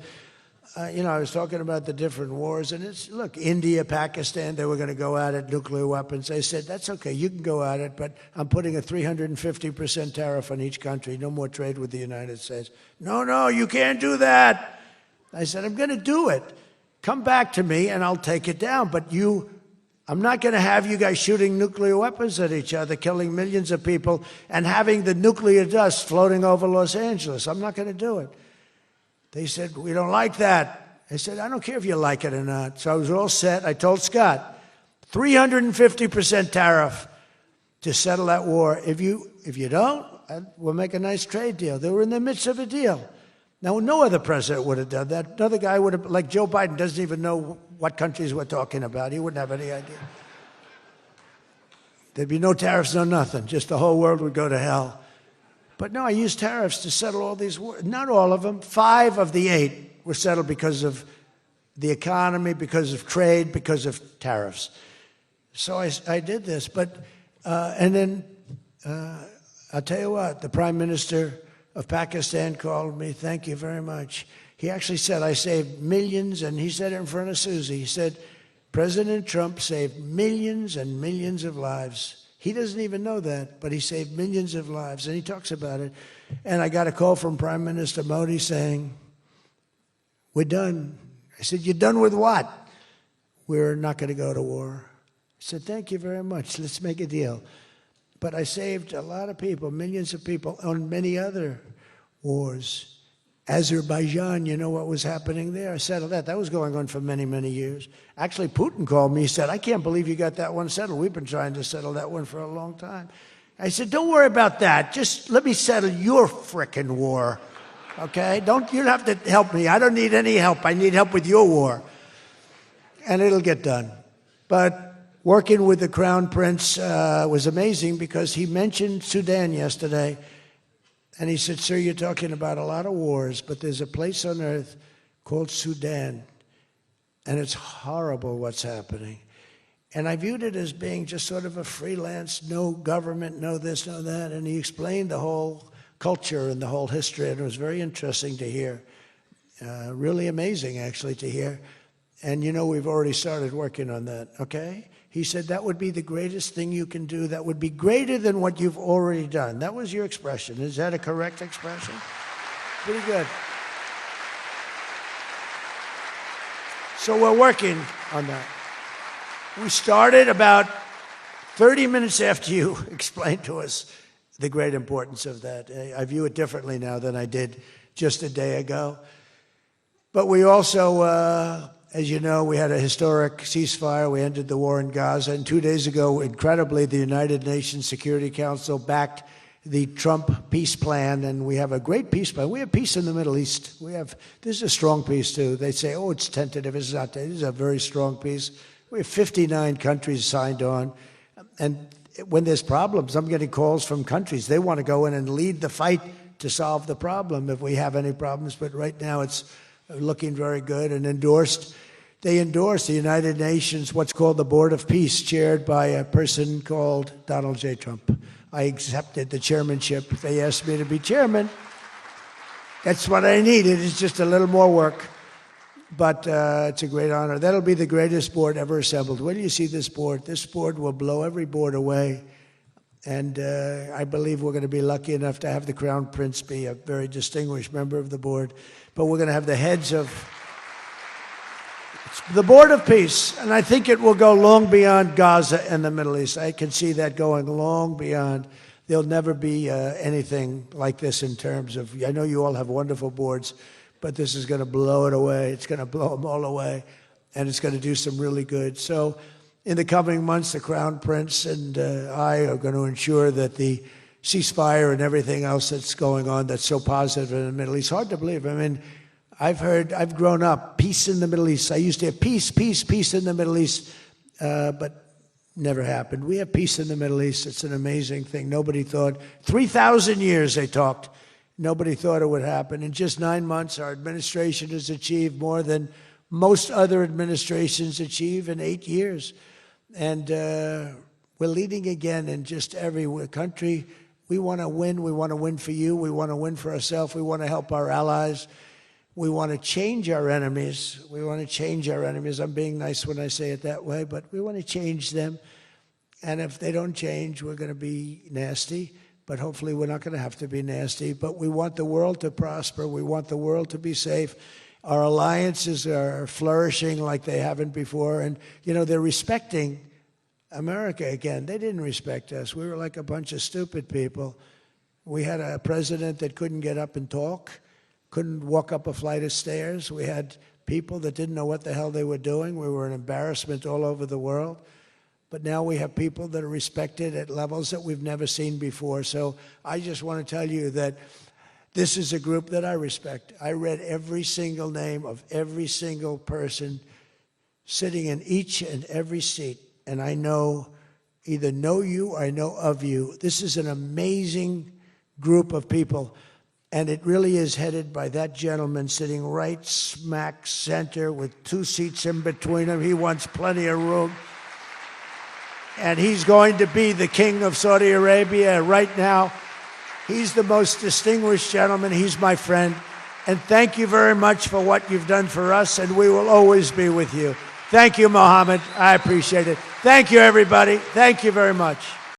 I was talking about the different wars, and look, India, Pakistan, they were going to go at it, nuclear weapons. I said, that's okay, you can go at it, but I'm putting a 350% tariff on each country, no more trade with the United States. No, you can't do that. I said, I'm going to do it. Come back to me, and I'll take it down. But I'm not going to have you guys shooting nuclear weapons at each other, killing millions of people, and having the nuclear dust floating over Los Angeles. I'm not going to do it. They said, we don't like that. I said, I don't care if you like it or not. So I was all set. I told Scott, 350% tariff to settle that war. If you don't, we'll make a nice trade deal. They were in the midst of a deal. Now, no other president would have done that. Another guy would have, like Joe Biden, doesn't even know what countries we're talking about. He wouldn't have any idea. There'd be no tariffs, no nothing. Just the whole world would go to hell. But no, I used tariffs to settle all these wars. Not all of them. 5 of the 8 were settled because of the economy, because of trade, because of tariffs. So I did this. But, and then I'll tell you what, the Prime Minister of Pakistan called me, thank you very much. He actually said, I saved millions, and he said it in front of Susie. He said, President Trump saved millions and millions of lives. He doesn't even know that, but he saved millions of lives, and he talks about it. And I got a call from Prime Minister Modi saying, we're done. I said, you're done with what? We're not going to go to war. I said, thank you very much. Let's make a deal. But I saved a lot of people, millions of people, on many other wars. Azerbaijan, you know what was happening there? I settled that. That was going on for many, many years. Actually, Putin called me. He said, I can't believe you got that one settled. We've been trying to settle that one for a long time. I said, don't worry about that. Just let me settle your frickin' war, okay? You don't have to help me. I don't need any help. I need help with your war. And it'll get done. But working with the Crown Prince was amazing because he mentioned Sudan yesterday. And he said, sir, you're talking about a lot of wars, but there's a place on earth called Sudan. And it's horrible what's happening. And I viewed it as being just sort of a freelance, no government, no this, no that. And he explained the whole culture and the whole history. And it was very interesting to hear. Really amazing, actually, to hear. And, we've already started working on that, okay? He said that would be the greatest thing you can do. That would be greater than what you've already done. That was your expression. Is that a correct expression? Pretty good. So we're working on that. We started about 30 minutes after you explained to us the great importance of that. I view it differently now than I did just a day ago. But we also, as you know, we had a historic ceasefire. We ended the war in Gaza. And 2 days ago, incredibly, the United Nations Security Council backed the Trump peace plan. And we have a great peace plan. We have peace in the Middle East. This is a strong peace, too. They say, oh, it's tentative. It's not. This is a very strong peace. We have 59 countries signed on. And when there's problems, I'm getting calls from countries. They want to go in and lead the fight to solve the problem if we have any problems. But right now, it's looking very good and endorsed. They endorsed the United Nations, what's called the Board of Peace, chaired by a person called Donald J. Trump. I accepted the chairmanship. They asked me to be chairman. That's what I needed. It's just a little more work. But it's a great honor. That'll be the greatest board ever assembled. When do you see this board? This board will blow every board away. And I believe we're going to be lucky enough to have the Crown Prince be a very distinguished member of the board. But we're going to have the heads of the Board of Peace. And I think it will go long beyond Gaza and the Middle East. I can see that going long beyond There'll never be anything like this in terms of, I know you all have wonderful boards, but this is going to blow it away. It's going to blow them all away, and it's going to do some really good. So in the coming months, the Crown Prince and I are going to ensure that the ceasefire and everything else that's going on that's so positive in the Middle East, hard to believe. I mean, I've grown up, peace in the Middle East. I used to have peace, peace, peace in the Middle East, but never happened. We have peace in the Middle East. It's an amazing thing. Nobody thought, 3,000 years they talked. Nobody thought it would happen. In just 9 months, our administration has achieved more than most other administrations achieve in 8 years. And we're leading again in just every country. We want to win. We want to win for you. We want to win for ourselves. We want to help our allies. We want to change our enemies. We want to change our enemies. I'm being nice when I say it that way, but we want to change them. And if they don't change, we're going to be nasty. But hopefully we're not going to have to be nasty. But we want the world to prosper. We want the world to be safe. Our alliances are flourishing like they haven't before. And, you know, they're respecting America again. They didn't respect us. We were like a bunch of stupid people. We had a president that couldn't get up and talk, couldn't walk up a flight of stairs. We had people that didn't know what the hell they were doing. We were an embarrassment all over the world. But now we have people that are respected at levels that we've never seen before. So I just want to tell you that this is a group that I respect. I read every single name of every single person sitting in each and every seat. And I either know you or I know of you. This is an amazing group of people. And it really is headed by that gentleman sitting right smack center with 2 seats in between him. He wants plenty of room. And he's going to be the king of Saudi Arabia right now. He's the most distinguished gentleman. He's my friend. And thank you very much for what you've done for us, and we will always be with you. Thank you, Mohammed. I appreciate it. Thank you, everybody. Thank you very much.